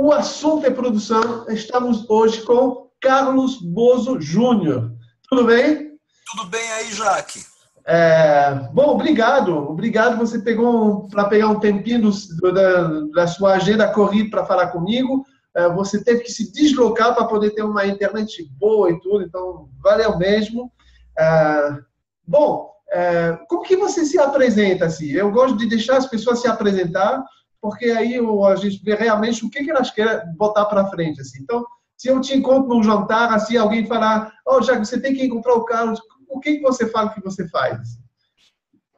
O assunto é produção. Estamos hoje com Carlos Bozo Júnior. Tudo bem? Tudo bem aí, Jaque? Bom, obrigado. Obrigado, você pegou para pegar um tempinho da sua agenda corrida para falar comigo. Você teve que se deslocar para poder ter uma internet boa e tudo, então valeu mesmo. Bom, como que você se apresenta assim? Eu gosto de deixar as pessoas se apresentar, porque aí a gente vê realmente o que elas querem botar para frente. Assim. Então, se eu te encontro num jantar, assim, alguém falar, já que você tem que encontrar o Carlos, o que você fala que você faz?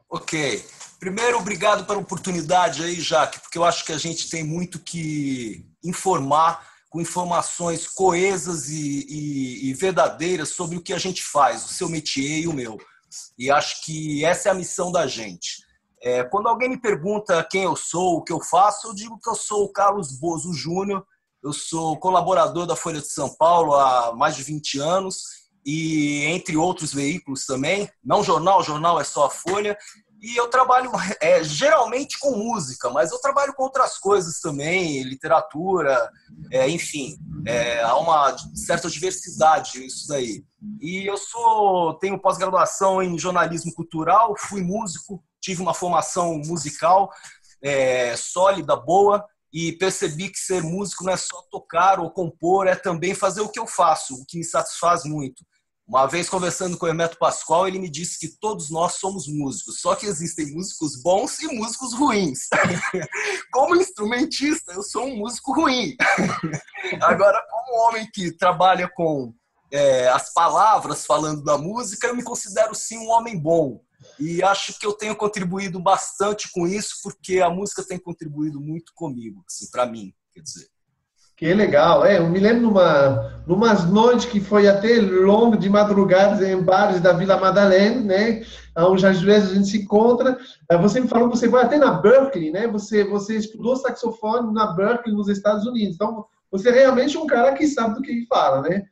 Ok. Primeiro, obrigado pela oportunidade aí, Jaque, porque eu acho que a gente tem muito que informar com informações coesas e verdadeiras sobre o que a gente faz, o seu métier e o meu. E acho que essa é a missão da gente. Quando alguém me pergunta quem eu sou, o que eu faço, eu digo que eu sou o Carlos Bozo Júnior, eu sou colaborador da Folha de São Paulo há mais de 20 anos, e entre outros veículos também, não jornal, jornal é só a Folha, e eu trabalho geralmente com música, mas eu trabalho com outras coisas também, literatura, enfim, há uma certa diversidade isso daí. E eu tenho pós-graduação em jornalismo cultural, fui músico, tive uma formação musical sólida, boa, e percebi que ser músico não é só tocar ou compor, é também fazer o que eu faço, o que me satisfaz muito. Uma vez conversando com o Hermeto Pascoal, ele me disse que todos nós somos músicos, só que existem músicos bons e músicos ruins. Como instrumentista, eu sou um músico ruim. Agora, como homem que trabalha com as palavras falando da música, eu me considero sim um homem bom. E acho que eu tenho contribuído bastante com isso, porque a música tem contribuído muito comigo, assim, para mim, quer dizer. Que legal, eu me lembro numas noites que foi até longo de madrugadas em bares da Vila Madalena, né? Onde às vezes a gente se encontra. Você me falou que você vai até na Berkeley, né? Você estudou saxofone na Berkeley, nos Estados Unidos. Então, você é realmente um cara que sabe do que fala, né?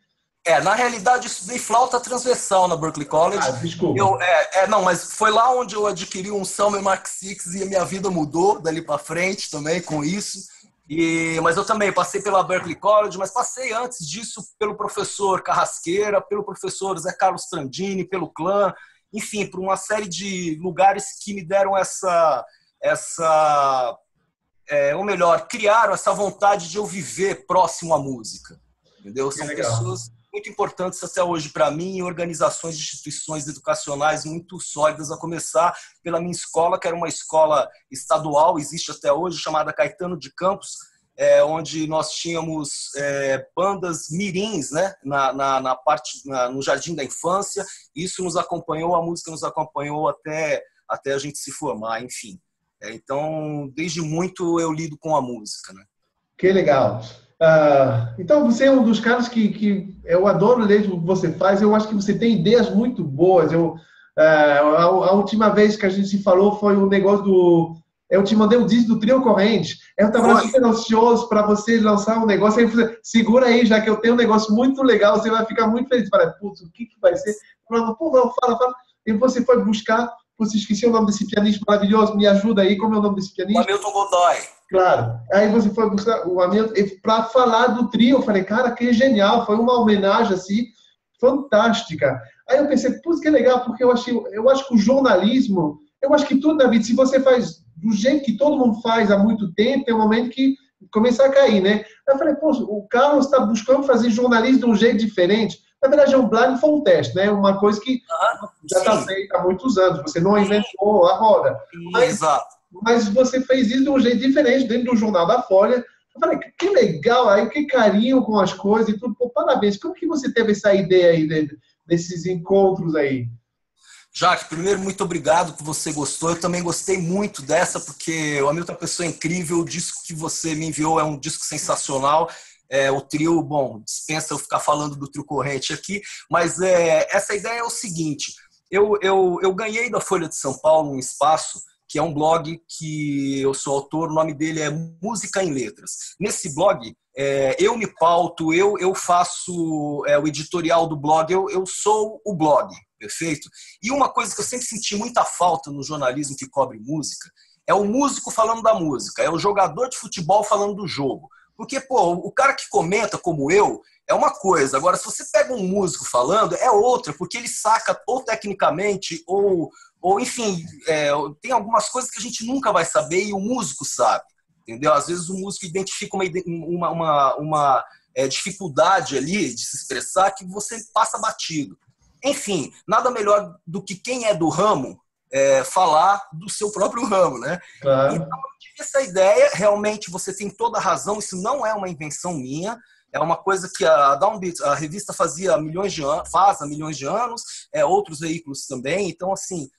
Na realidade, eu estudei flauta transversal na Berklee College. Desculpa. Não, mas foi lá onde eu adquiri um Selmer Mark VI e a minha vida mudou dali para frente também com isso. Mas eu também passei pela Berklee College, mas passei antes disso pelo professor Carrasqueira, pelo professor Zé Carlos Trandini, pelo Clã, enfim, por uma série de lugares que me deram ou melhor, criaram essa vontade de eu viver próximo à música. Entendeu? São pessoas muito importantes até hoje para mim, organizações de instituições educacionais muito sólidas, a começar pela minha escola, que era uma escola estadual, existe até hoje, chamada Caetano de Campos, onde nós tínhamos bandas mirins, né, no Jardim da Infância. Isso nos acompanhou, a música nos acompanhou até a gente se formar, enfim. Então, desde muito eu lido com a música, né? Que legal. Então, você é um dos caras que eu adoro ler o que você faz. Eu acho que você tem ideias muito boas. A última vez que a gente se falou foi o negócio do... Eu te mandei um disco do Trio Corrente. Eu estava super ansioso para você lançar um negócio. Aí eu falei, segura aí, já que eu tenho um negócio muito legal, você vai ficar muito feliz. Falei, putz, o que vai ser? Falando, pô, fala. E você foi buscar... Você esqueceu o nome desse pianista maravilhoso. Me ajuda aí, como é o nome desse pianista? Hamilton Godoy. Claro. Aí você foi buscar o Hamilton para falar do trio. Eu falei, cara, que genial. Foi uma homenagem, assim, fantástica. Aí eu pensei, putz, que legal, porque eu acho que o jornalismo, eu acho que tudo na vida, se você faz do jeito que todo mundo faz há muito tempo, tem um momento que começa a cair, né? Aí eu falei, pô, o Carlos está buscando fazer jornalismo de um jeito diferente. Na verdade, o Blind foi um teste, né? Uma coisa que já está feita há muitos anos. Você não inventou a roda. Mas você fez isso de um jeito diferente dentro do Jornal da Folha. Eu falei, que legal, aí que carinho com as coisas e tudo. Pô, parabéns. Como que você teve essa ideia aí desses encontros aí? Jaque, primeiro, muito obrigado que você gostou. Eu também gostei muito dessa, porque o Hamilton é uma pessoa incrível. O disco que você me enviou é um disco sensacional. O trio, bom, dispensa eu ficar falando do trio corrente aqui, mas essa ideia é o seguinte, eu ganhei da Folha de São Paulo um espaço, que é um blog que eu sou autor, o nome dele é Música em Letras. Nesse blog, eu me pauto, eu faço o editorial do blog, eu sou o blog, perfeito? E uma coisa que eu sempre senti muita falta no jornalismo que cobre música, é o músico falando da música, é o jogador de futebol falando do jogo. Porque, pô, o cara que comenta, como eu, é uma coisa. Agora, se você pega um músico falando, é outra, porque ele saca ou tecnicamente, ou enfim, tem algumas coisas que a gente nunca vai saber e o músico sabe, entendeu? Às vezes o músico identifica uma dificuldade ali de se expressar que você passa batido. Enfim, nada melhor do que quem é do ramo falar do seu próprio ramo, né? Claro. Então, eu tive essa ideia, realmente você tem toda a razão, isso não é uma invenção minha, é uma coisa que a Downbeat, a revista faz há milhões de anos, outros veículos também, então assim,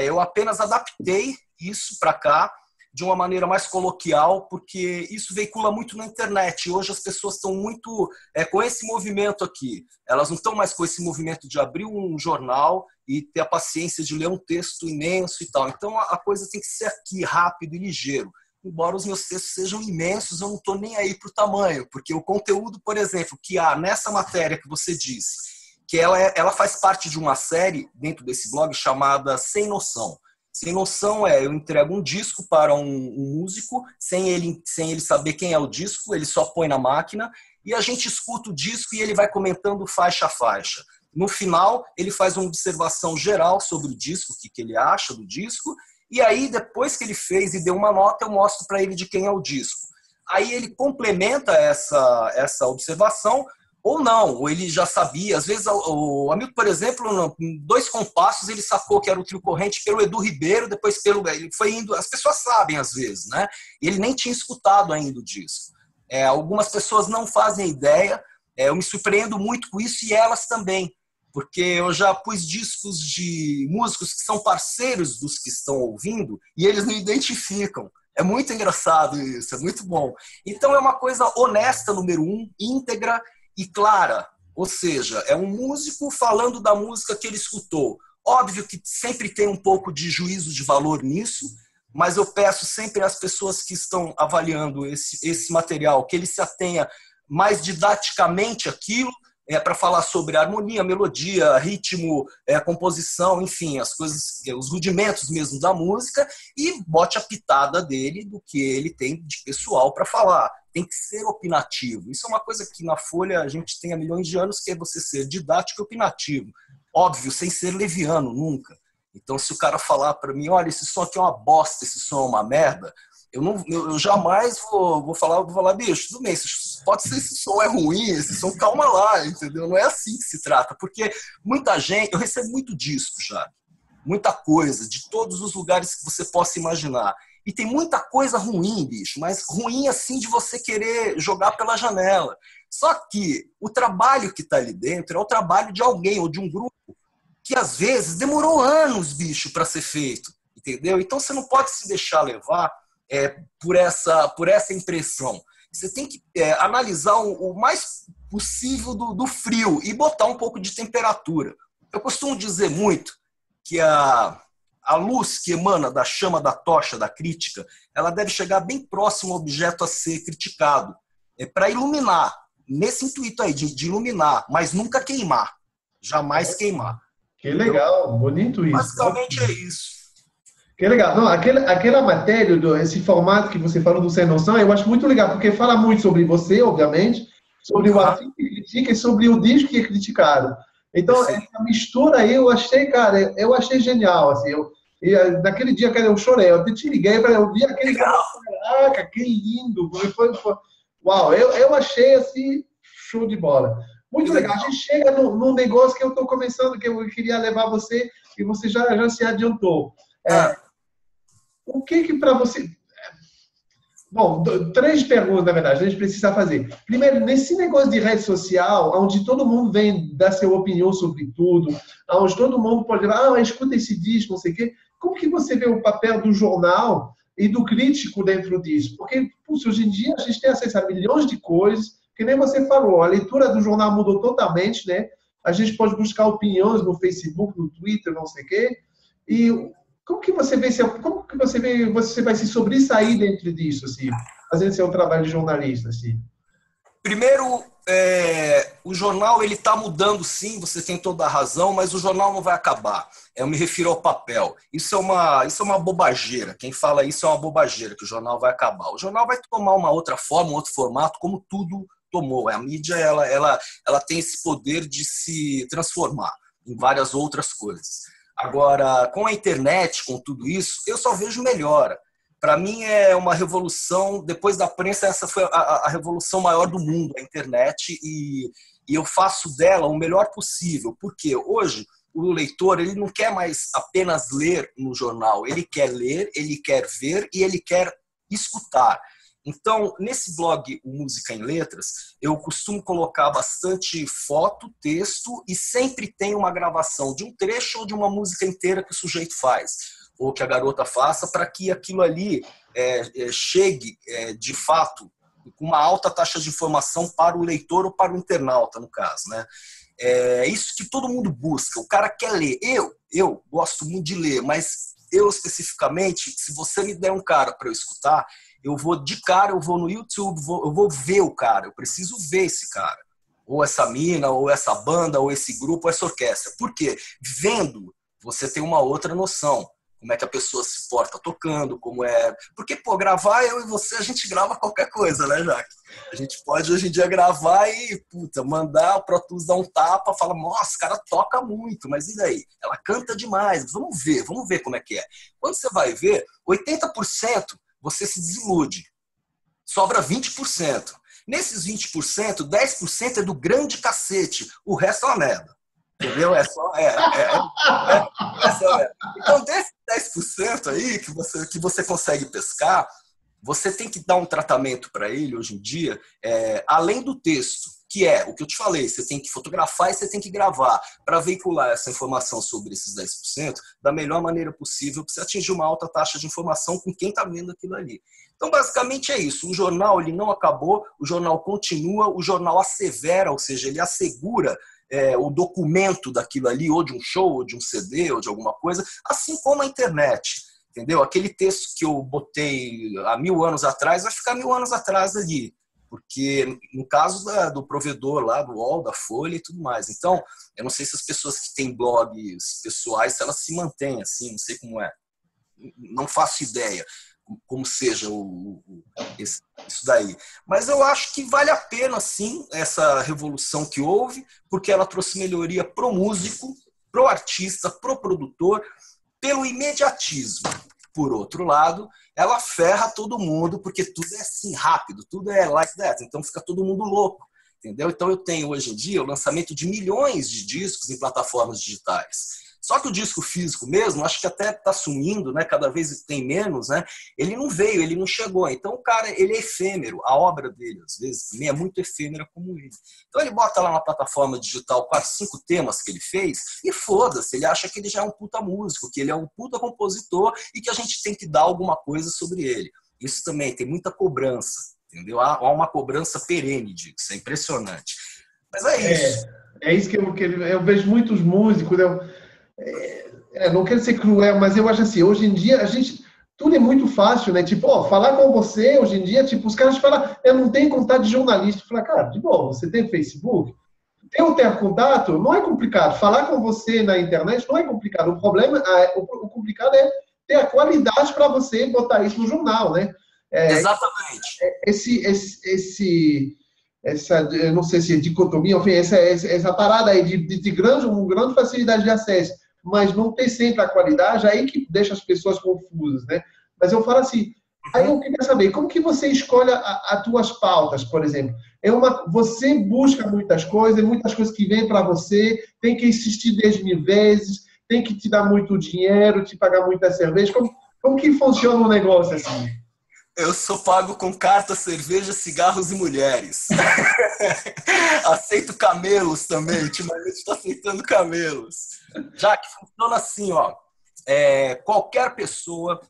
eu apenas adaptei isso para cá de uma maneira mais coloquial, porque isso veicula muito na internet. Hoje as pessoas estão muito com esse movimento aqui. Elas não estão mais com esse movimento de abrir um jornal e ter a paciência de ler um texto imenso e tal. Então a coisa tem que ser aqui, rápido e ligeiro. Embora os meus textos sejam imensos, eu não estou nem aí para o tamanho, porque o conteúdo, por exemplo, que há nessa matéria que você disse, que ela faz parte de uma série dentro desse blog chamada Sem Noção. Sem Noção eu entrego um disco para um músico, sem ele saber quem é o disco, ele só põe na máquina, e a gente escuta o disco e ele vai comentando faixa a faixa. No final, ele faz uma observação geral sobre o disco, o que ele acha do disco, e aí, depois que ele fez e deu uma nota, eu mostro para ele de quem é o disco. Aí ele complementa essa observação, ou não, ou ele já sabia. Às vezes, o amigo, por exemplo, em 2 compassos, ele sacou que era o trio corrente pelo Edu Ribeiro, depois ele foi indo. As pessoas sabem, às vezes, né? Ele nem tinha escutado ainda o disco. Algumas pessoas não fazem ideia, eu me surpreendo muito com isso, e elas também. Porque eu já pus discos de músicos que são parceiros dos que estão ouvindo e eles não identificam. É muito engraçado isso, é muito bom. Então é uma coisa honesta, número 1, íntegra e clara. Ou seja, é um músico falando da música que ele escutou. Óbvio que sempre tem um pouco de juízo de valor nisso, mas eu peço sempre às pessoas que estão avaliando esse material que ele se atenha mais didaticamente àquilo, para falar sobre harmonia, melodia, ritmo, composição, enfim, as coisas, os rudimentos mesmo da música, e bote a pitada dele do que ele tem de pessoal para falar. Tem que ser opinativo. Isso é uma coisa que na Folha a gente tem há milhões de anos, que é você ser didático e opinativo. Óbvio, sem ser leviano, nunca. Então, se o cara falar para mim, olha, esse som aqui é uma bosta, esse som é uma merda, eu jamais vou falar, bicho, tudo bem, pode ser esse som é ruim, esse som, calma lá, entendeu? Não é assim que se trata, porque muita gente, eu recebo muito disco já, muita coisa, de todos os lugares que você possa imaginar. E tem muita coisa ruim, bicho, mas ruim assim de você querer jogar pela janela. Só que o trabalho que está ali dentro é o trabalho de alguém ou de um grupo que às vezes demorou anos, bicho, para ser feito, entendeu? Então você não pode se deixar levar por essa impressão. Você tem que analisar o mais possível do frio e botar um pouco de temperatura. Eu costumo dizer muito que a luz que emana da chama da tocha da crítica, ela deve chegar bem próximo ao objeto a ser criticado, para iluminar, nesse intuito aí de iluminar, mas nunca queimar, jamais queimar. Que legal, bonito isso. Basicamente é isso. Que legal. Não, aquela matéria, esse formato que você falou do Sem Noção, eu acho muito legal, porque fala muito sobre você, obviamente, sobre o artista que critica e sobre o disco que é criticado. Então, essa mistura aí, eu achei genial, assim. Naquele dia, cara, eu chorei, eu te liguei, eu vi aquele... Caraca, que lindo! Uau, eu achei, assim, show de bola. Muito legal. A gente chega num negócio que eu estou começando, que eu queria levar você, e você já se adiantou. O que para você... Bom, 3 perguntas, na verdade, a gente precisa fazer. Primeiro, nesse negócio de rede social, onde todo mundo vem dar sua opinião sobre tudo, onde todo mundo pode falar, escuta esse disco, não sei o quê, como que você vê o papel do jornal e do crítico dentro disso? Porque, puxa, hoje em dia, a gente tem acesso a milhões de coisas, que nem você falou, a leitura do jornal mudou totalmente, né? A gente pode buscar opiniões no Facebook, no Twitter, não sei o quê, e... Como que você vai se sobressair dentro disso, assim, fazendo seu trabalho de jornalista, assim? Primeiro, o jornal ele está mudando, sim, você tem toda a razão, mas o jornal não vai acabar. Eu me refiro ao papel. Isso é uma bobageira. Quem fala isso é uma bobageira, que o jornal vai acabar. O jornal vai tomar uma outra forma, um outro formato, como tudo tomou. A mídia ela tem esse poder de se transformar em várias outras coisas. Agora, com a internet, com tudo isso, eu só vejo melhora. Para mim é uma revolução, depois da prensa, essa foi a revolução maior do mundo, a internet, e eu faço dela o melhor possível, porque hoje o leitor ele não quer mais apenas ler no jornal, ele quer ler, ele quer ver e ele quer escutar. Então, nesse blog o Música em Letras, eu costumo colocar bastante foto, texto e sempre tem uma gravação de um trecho ou de uma música inteira que o sujeito faz ou que a garota faça, para que aquilo ali chegue, de fato, com uma alta taxa de informação para o leitor ou para o internauta, no caso. Né? É isso que todo mundo busca. O cara quer ler. Eu gosto muito de ler, mas eu especificamente, se você me der um cara para eu escutar, eu vou de cara, eu vou no YouTube, eu vou ver o cara, eu preciso ver esse cara. Ou essa mina, ou essa banda, ou esse grupo, ou essa orquestra. Por quê? Vendo, você tem uma outra noção. Como é que a pessoa se porta tocando, como é... Porque, pô, gravar, eu e você, a gente grava qualquer coisa, né, Jaque? A gente pode, hoje em dia, gravar e, puta, mandar o Pro Tools dar um tapa, fala, nossa, o cara toca muito, mas e daí? Ela canta demais, vamos ver como é que é. Quando você vai ver, 80% você se desilude. Sobra 20%. Nesses 20%, 10% é do grande cacete, o resto é uma merda. Entendeu? Então, desses 10% aí que você consegue pescar, você tem que dar um tratamento para ele hoje em dia, além do texto, que é o que eu te falei, você tem que fotografar e você tem que gravar para veicular essa informação sobre esses 10% da melhor maneira possível para você atingir uma alta taxa de informação com quem está vendo aquilo ali. Então, basicamente é isso. O jornal ele não acabou, o jornal continua, o jornal assevera, ou seja, ele assegura o documento daquilo ali, ou de um show, ou de um CD, ou de alguma coisa, assim como a internet, entendeu? Aquele texto que eu botei há 1000 anos atrás vai ficar 1000 anos atrás ali, porque no caso do provedor lá, do UOL, da Folha e tudo mais. Então, eu não sei se as pessoas que têm blogs pessoais, se elas se mantêm assim, não sei como é. Não faço ideia como seja isso daí. Mas eu acho que vale a pena, sim, essa revolução que houve, porque ela trouxe melhoria pro músico, pro artista, pro produtor, pelo imediatismo. Por outro lado, ela ferra todo mundo, porque tudo é assim, rápido, tudo é like that, então fica todo mundo louco. Entendeu? Então eu tenho hoje em dia o lançamento de milhões de discos em plataformas digitais. Só que o disco físico mesmo, acho que até está sumindo, né? Cada vez tem menos, né? Ele não veio, ele não chegou. Então o cara, ele é efêmero. A obra dele, às vezes, também é muito efêmera como ele. Então ele bota lá na plataforma digital 4, 5 temas que ele fez e foda-se. Ele acha que ele já é um puta músico, que ele é um puta compositor e que a gente tem que dar alguma coisa sobre ele. Isso também tem muita cobrança, entendeu? Há uma cobrança perene disso. É impressionante. Mas é isso. É isso que eu vejo muitos músicos... não quero ser cruel, mas eu acho assim, hoje em dia tudo é muito fácil, né? Tipo, falar com você hoje em dia, tipo, os caras falam, eu não tenho contato de jornalista. Fala, cara, de boa, você tem Facebook? Eu ter contato não é complicado. Falar com você na internet não é complicado. O problema, o complicado é ter a qualidade para você botar isso no jornal, né? Exatamente. Essa, eu não sei se é dicotomia, enfim, essa parada aí de grande facilidade de acesso, mas não tem sempre a qualidade, aí que deixa as pessoas confusas, né? Mas eu falo assim, aí eu queria saber, como que você escolhe as tuas pautas, por exemplo? Você busca muitas coisas que vêm para você, tem que insistir 10.000 vezes, tem que te dar muito dinheiro, te pagar muita cerveja, como que funciona o negócio assim? Eu sou pago com carta, cerveja, cigarros e mulheres. Aceito camelos também. Ultimamente estou aceitando camelos. Já que funciona assim, ó. Qualquer pessoa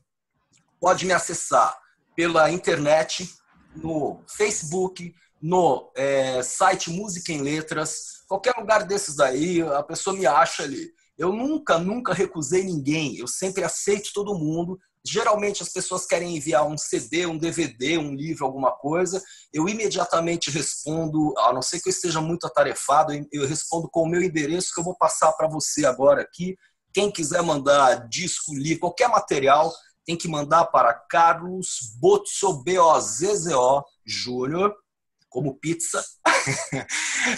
pode me acessar pela internet, no Facebook, no site Música em Letras, qualquer lugar desses daí, a pessoa me acha ali. Eu nunca recusei ninguém. Eu sempre aceito todo mundo. Geralmente as pessoas querem enviar um CD, um DVD, um livro, alguma coisa. Eu imediatamente respondo, a não ser que eu esteja muito atarefado, eu respondo com o meu endereço que eu vou passar para você agora aqui. Quem quiser mandar disco, livro, qualquer material, tem que mandar para Carlos Bozzo, B-O-Z-Z-O, Júnior, como pizza,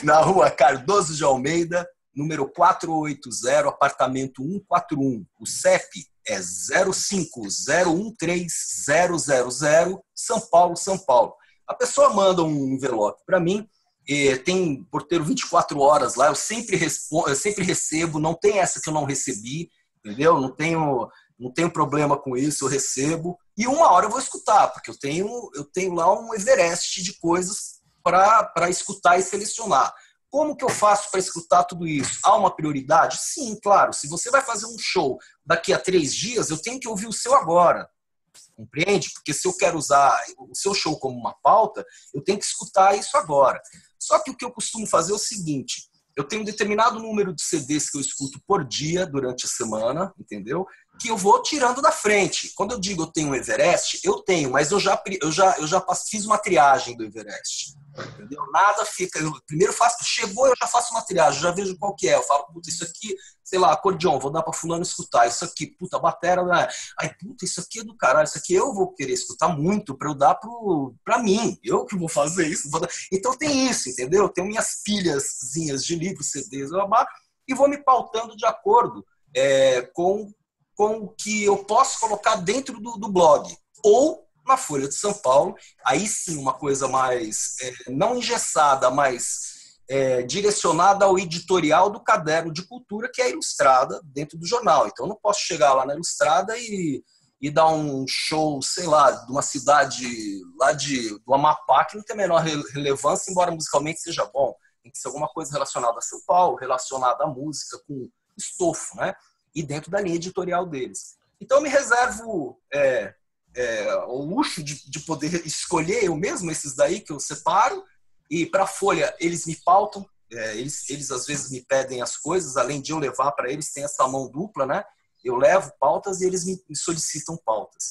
na rua Cardoso de Almeida, número 480, apartamento 141. O CEP é 0501300, São Paulo, São Paulo. A pessoa manda um envelope para mim, tem porteiro 24 horas lá, eu sempre recebo, não tem essa que eu não recebi, entendeu? Não tenho problema com isso, eu recebo. E uma hora eu vou escutar, porque eu tenho lá um Everest de coisas para escutar e selecionar. Como que eu faço para escutar tudo isso? Há uma prioridade? Sim, claro. Se você vai fazer um show daqui a 3 dias, eu tenho que ouvir o seu agora. Compreende? Porque se eu quero usar o seu show como uma pauta, eu tenho que escutar isso agora. Só que o que eu costumo fazer é o seguinte: eu tenho um determinado número de CDs que eu escuto por dia durante a semana, entendeu? Que eu vou tirando da frente. Quando eu digo eu tenho um Everest, eu tenho, mas eu já fiz uma triagem do Everest. Entendeu? Nada fica. Eu primeiro chegou, eu já faço uma triagem, já vejo qual que é. Eu falo, puta, isso aqui, sei lá, acordeon, vou dar pra fulano escutar. Isso aqui, puta, batera, né? Aí, puta, isso aqui é do caralho, isso aqui eu vou querer escutar muito pra eu dar pra mim. Eu que vou fazer isso. Então tem isso, entendeu? Eu tenho minhas pilhazinhas de livros, CDs, e vou me pautando de acordo com o que eu posso colocar dentro do blog. Ou na Folha de São Paulo, aí sim uma coisa mais, não engessada, mas direcionada ao editorial do caderno de cultura, que é ilustrada dentro do jornal. Então eu não posso chegar lá na ilustrada e dar um show, sei lá, de uma cidade lá do Amapá, que não tem a menor relevância, embora musicalmente seja bom. Tem que ser alguma coisa relacionada a São Paulo, relacionada à música, com estofo, né? E dentro da linha editorial deles. Então eu me reservo o luxo de poder escolher eu mesmo esses daí que eu separo, e para a Folha eles me pautam, eles às vezes me pedem as coisas, além de eu levar para eles, tem essa mão dupla, né? Eu levo pautas e eles me solicitam pautas.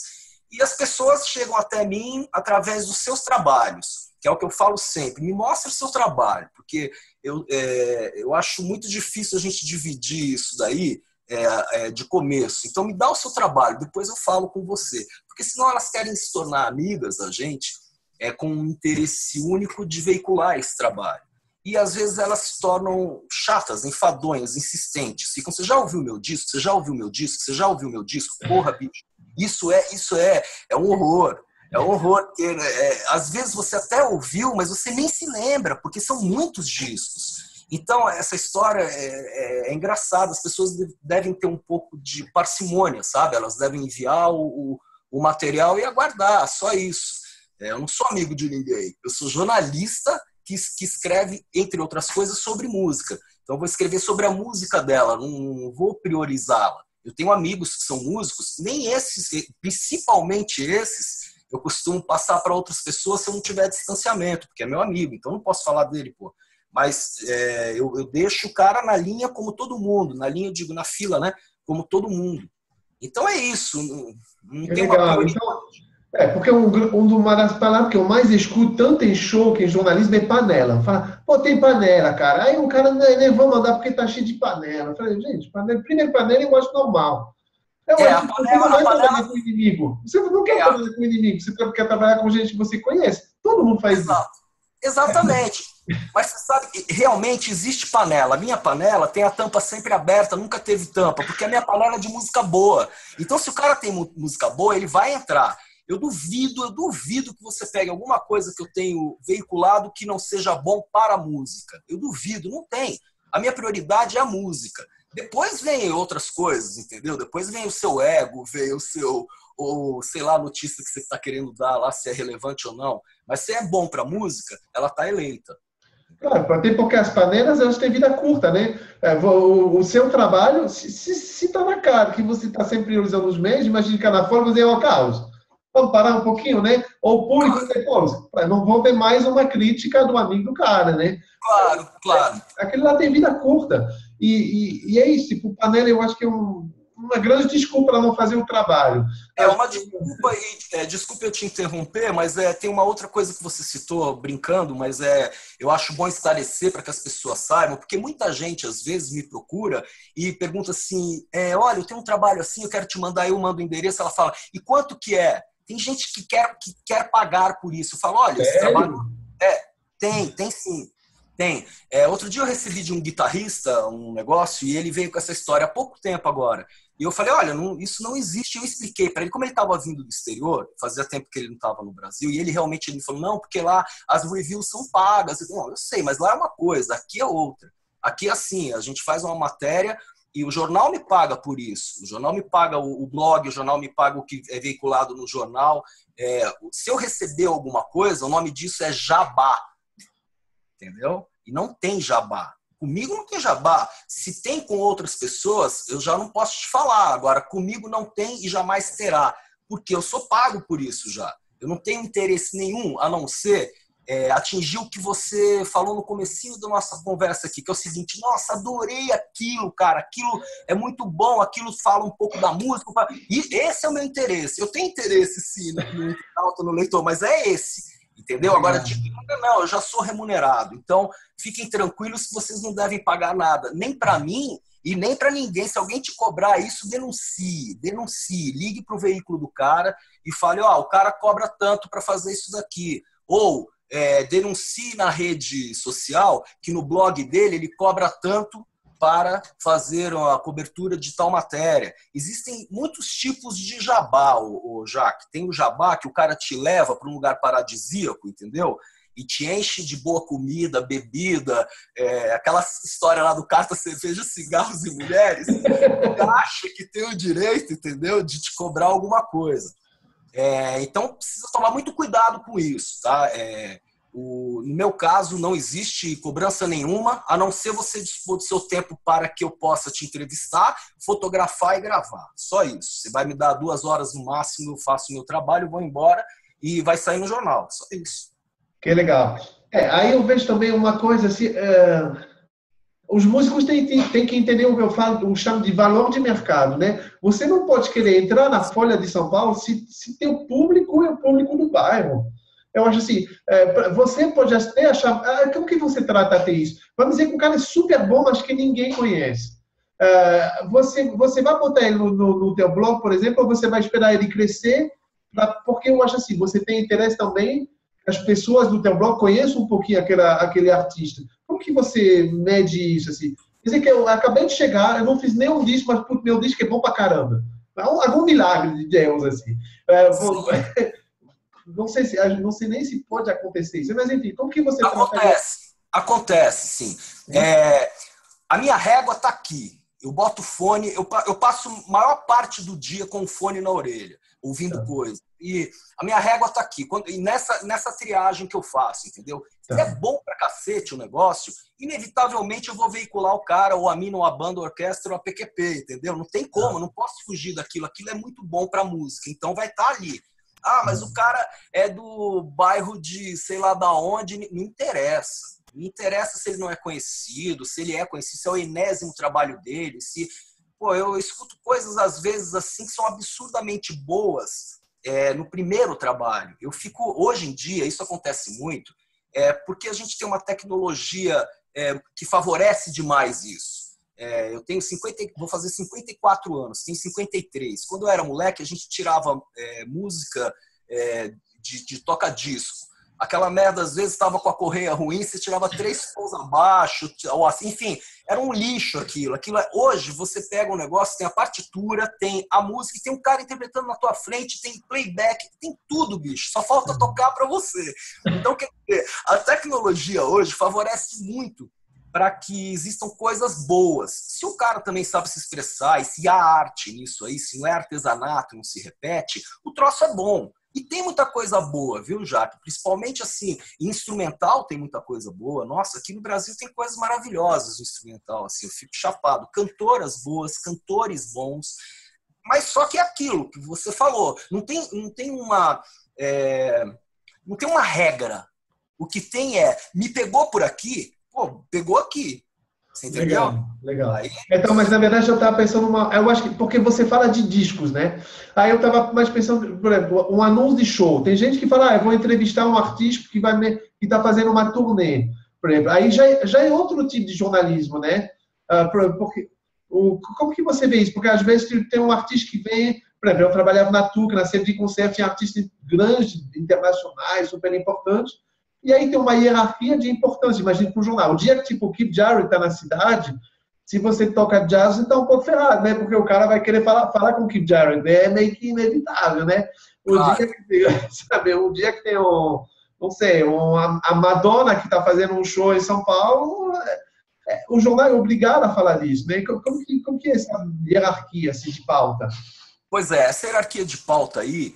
E as pessoas chegam até mim através dos seus trabalhos, que é o que eu falo sempre: me mostre o seu trabalho, porque eu acho muito difícil a gente dividir isso daí de começo. Então me dá o seu trabalho, depois eu falo com você. Porque senão elas querem se tornar amigas da gente com um interesse único de veicular esse trabalho. E às vezes elas se tornam chatas, enfadonhas, insistentes. Ficam, você já ouviu meu disco? Você já ouviu meu disco? Você já ouviu meu disco? Porra, bicho. Isso é um horror. É um horror, porque às vezes você até ouviu, mas você nem se lembra, porque são muitos discos. Então, essa história é engraçada. As pessoas devem ter um pouco de parcimônia, sabe? Elas devem enviar o material e aguardar, só isso. Eu não sou amigo de ninguém. Eu sou jornalista que escreve, entre outras coisas, sobre música. Então, eu vou escrever sobre a música dela, não vou priorizá-la. Eu tenho amigos que são músicos, nem esses, principalmente esses, eu costumo passar para outras pessoas se eu não tiver distanciamento, porque é meu amigo, então eu não posso falar dele, pô. Mas eu deixo o cara na linha como todo mundo, na linha, eu digo, na fila, né? Como todo mundo. Então é isso, não tem uma legal. Então, porque uma das palavras que eu mais escuto, tanto em show que em jornalismo, é panela. Fala, pô, tem panela, cara. Aí o cara nem vou mandar porque tá cheio de panela. Eu falei, gente, primeiro panela eu gosto normal. Você não vai trabalhar com inimigo. Você não quer trabalhar com inimigo, você quer trabalhar com gente que você conhece. Todo mundo faz isso. Exatamente. Mas você sabe que realmente existe panela. A minha panela tem a tampa sempre aberta, nunca teve tampa, porque a minha panela é de música boa. Então, se o cara tem música boa, ele vai entrar. Eu duvido que você pegue alguma coisa que eu tenho veiculado que não seja bom para a música. Eu duvido, não tem. A minha prioridade é a música. Depois vem outras coisas, entendeu? Depois vem o seu ego, vem o seu, ou sei lá, a notícia que você está querendo dar lá, se é relevante ou não. Mas se é bom para a música, ela está eleita. Claro, até porque as panelas, elas têm vida curta, né? O seu trabalho, se está na cara que você está sempre priorizando os meios, imagina que na forma é o caos. Vamos parar um pouquinho, né? Ou o público depois, não vou ver mais uma crítica do amigo do cara, né? Claro. Aquele lá tem vida curta. E é isso, tipo, panela eu acho que é uma grande desculpa para não fazer o trabalho. É uma desculpa aí, desculpa eu te interromper, mas tem uma outra coisa que você citou, brincando, mas eu acho bom esclarecer para que as pessoas saibam, porque muita gente às vezes me procura e pergunta assim, olha, eu tenho um trabalho assim, eu quero te mandar, eu mando o endereço, ela fala, e quanto que é? Tem gente que quer pagar por isso. Eu falo, olha, esse trabalho... Tem sim. Tem. Outro dia eu recebi de um guitarrista um negócio e ele veio com essa história há pouco tempo agora. E eu falei, olha, isso não existe. Eu expliquei para ele, como ele estava vindo do exterior, fazia tempo que ele não estava no Brasil, e ele realmente me falou, não, porque lá as reviews são pagas. Eu sei, mas lá é uma coisa, aqui é outra. Aqui é assim, a gente faz uma matéria e o jornal me paga por isso. O jornal me paga o blog, o jornal me paga o que é veiculado no jornal. Se eu receber alguma coisa, o nome disso é jabá. Entendeu? E não tem jabá. Comigo não tem jabá. Se tem com outras pessoas, eu já não posso te falar. Agora, comigo não tem e jamais terá. Porque eu sou pago por isso já. Eu não tenho interesse nenhum, a não ser atingir o que você falou no comecinho da nossa conversa aqui, que é o seguinte, nossa, adorei aquilo, cara. Aquilo é muito bom, aquilo fala um pouco da música. E esse é o meu interesse. Eu tenho interesse, sim, no internauta, no leitor, mas é esse. Entendeu? Agora, não, eu já sou remunerado. Então, fiquem tranquilos que vocês não devem pagar nada. Nem para mim e nem para ninguém. Se alguém te cobrar isso, denuncie. Ligue para o veículo do cara e fale, o cara cobra tanto para fazer isso daqui. Ou denuncie na rede social que no blog dele ele cobra tanto para fazer a cobertura de tal matéria. Existem muitos tipos de jabá, Jaque. Tem o jabá que o cara te leva para um lugar paradisíaco, entendeu? E te enche de boa comida, bebida, aquela história lá do carta, cerveja, cigarros e mulheres. Acha que tem o direito, entendeu? De te cobrar alguma coisa. Então, precisa tomar muito cuidado com isso, tá? No meu caso, não existe cobrança nenhuma, a não ser você dispor do seu tempo para que eu possa te entrevistar, fotografar e gravar. Só isso. Você vai me dar 2 horas no máximo, eu faço o meu trabalho, vou embora e vai sair no jornal. Só isso. Que legal. Aí eu vejo também uma coisa assim, os músicos têm que entender o que eu chamo de valor de mercado, né? Você não pode querer entrar na Folha de São Paulo se teu público é o público do bairro. Eu acho assim, você pode até achar, como que você trata até isso? Vamos dizer que o cara é super bom, mas que ninguém conhece. Você vai botar ele no teu blog, por exemplo, ou você vai esperar ele crescer? Porque eu acho assim, você tem interesse também que as pessoas do teu blog conheçam um pouquinho aquele artista. Como que você mede isso? Assim? Quer dizer que eu acabei de chegar, eu não fiz nenhum disco, mas meu disco é bom pra caramba. Algum milagre de Deus, assim. Não sei nem se pode acontecer isso, mas enfim, como que você Acontece, sim. A minha régua está aqui. Eu boto fone, eu passo a maior parte do dia com o fone na orelha, ouvindo coisa. E a minha régua está aqui. E nessa triagem que eu faço, entendeu? Se é bom pra cacete o negócio, inevitavelmente eu vou veicular o cara, ou a mina, ou a banda, ou a orquestra, ou a PQP, entendeu? Não tem como, não posso fugir daquilo. Aquilo é muito bom pra música, então vai estar ali. Mas o cara é do bairro de sei lá da onde, não interessa. Não interessa se ele não é conhecido, se ele é conhecido, se é o enésimo trabalho dele, eu escuto coisas às vezes assim que são absurdamente boas no primeiro trabalho. Hoje em dia, isso acontece muito, porque a gente tem uma tecnologia que favorece demais isso. Eu tenho vou fazer 54 anos, tenho 53. Quando eu era moleque, a gente tirava música de toca-disco. Aquela merda, às vezes, estava com a correia ruim, você tirava 3 tons abaixo, ou assim, enfim, era um lixo aquilo. Hoje, você pega um negócio, tem a partitura, tem a música, tem um cara interpretando na tua frente, tem playback, tem tudo, bicho. Só falta tocar para você. Então, quer dizer, a tecnologia hoje favorece muito para que existam coisas boas. Se o cara também sabe se expressar, e se há arte nisso aí, se não é artesanato, não se repete, o troço é bom. E tem muita coisa boa, viu, Jaque? Principalmente, assim, instrumental tem muita coisa boa. Nossa, aqui no Brasil tem coisas maravilhosas no instrumental, assim, eu fico chapado. Cantoras boas, cantores bons. Mas só que é aquilo que você falou. Não tem uma regra. O que tem me pegou por aqui, pegou aqui. Você entendeu? Legal, legal. Aí, Então, mas na verdade eu estava pensando eu acho que porque você fala de discos, né? Aí eu estava mais pensando, por exemplo, um anúncio de show. Tem gente que fala, eu vou entrevistar um artista que está fazendo uma turnê, por exemplo. Aí já é outro tipo de jornalismo, né? Porque como que você vê isso? Porque às vezes tem um artista que vem, por exemplo, eu trabalhava na Tuca, na Centro de Concerto, tinha artistas grandes, internacionais, super importantes. E aí tem uma hierarquia de importância. Imagina para um jornal. O dia que tipo, o Keith Jarrett está na cidade, se você toca jazz, você está um pouco ferrado, né? Porque o cara vai querer falar com o Keith Jarrett. É meio que inevitável, né? O dia claro. que tem, sabe, o dia que tem não sei, a Madonna que está fazendo um show em São Paulo, o jornal é obrigado a falar disso, né? Como que é essa hierarquia assim, de pauta? Pois é, essa hierarquia de pauta aí,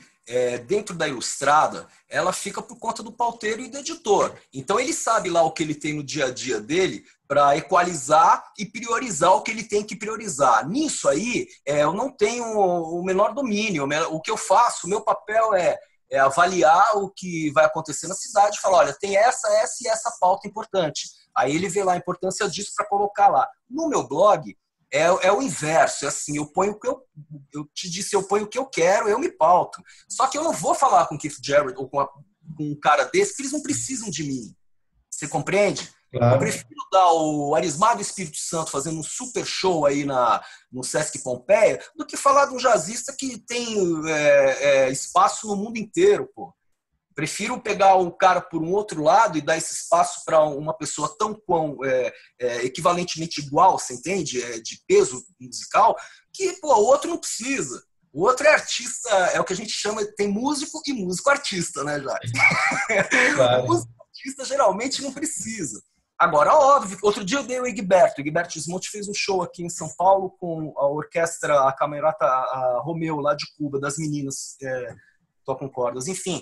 dentro da Ilustrada, ela fica por conta do pauteiro e do editor. Então ele sabe lá o que ele tem no dia a dia dele para equalizar e priorizar o que ele tem que priorizar. Nisso aí, eu não tenho o menor domínio. O que eu faço, o meu papel é avaliar o que vai acontecer na cidade e falar, olha, tem essa e essa pauta importante. Aí ele vê lá a importância disso para colocar lá. No meu blog, é o inverso, é assim, eu ponho o que eu te disse, eu ponho o que eu quero, eu me pauto. Só que eu não vou falar com o Keith Jarrett ou com um cara desse, porque eles não precisam de mim. Você compreende? Eu Claro. prefiro dar o Arismado Espírito Santo fazendo um super show aí no Sesc Pompeia do que falar de um jazzista que tem espaço no mundo inteiro, pô. Prefiro pegar o cara por um outro lado e dar esse espaço para uma pessoa tão equivalentemente igual, você entende? De peso musical, que pô, o outro não precisa. O outro é artista, é o que a gente chama, tem músico e músico artista, né, Jacques? O Claro. músico artista geralmente não precisa. Agora, óbvio, outro dia eu dei o Egberto. O Egberto Gismonti fez um show aqui em São Paulo com a orquestra, a Camerata a Romeu, lá de Cuba, das meninas tocam cordas. Enfim,